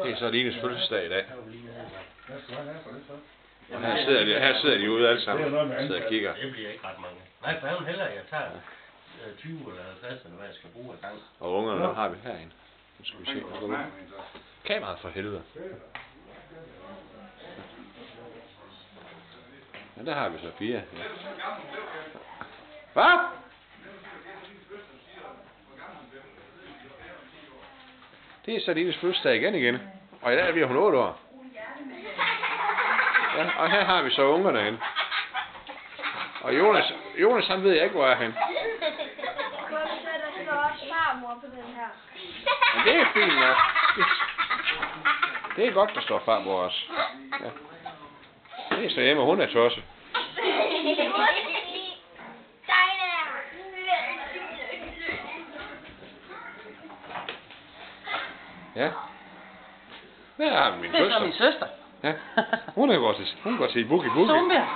Det er så Lines fødselsdag i dag. Hvad skal han have for det så? Og her sidder de ude alle sammen. Sidder og kigger. Det bliver ikke ret mange. Nej, for han heller jeg tager 20 eller 50 eller hvad jeg skal bruge af gang. Og ungerne har vi herinde. Nu skal vi se. Kameraet for helvede. Ja, der har vi Sofia. Ja. Hvad? Det er så Lines fødselsdag igen. Og i dag bliver hun 8 år. Ja, og her har vi så ungerne hen. Og Jonas han ved jeg ikke, hvor er han. Der står også farmor på den her. Men det er fint nok. Det er godt, der står farmor også. Ja. Det er så hjemme, og hun er tosset. Ja. Der har vi min søster. Det er så min søster. Ja. Hun går til boogie boogie.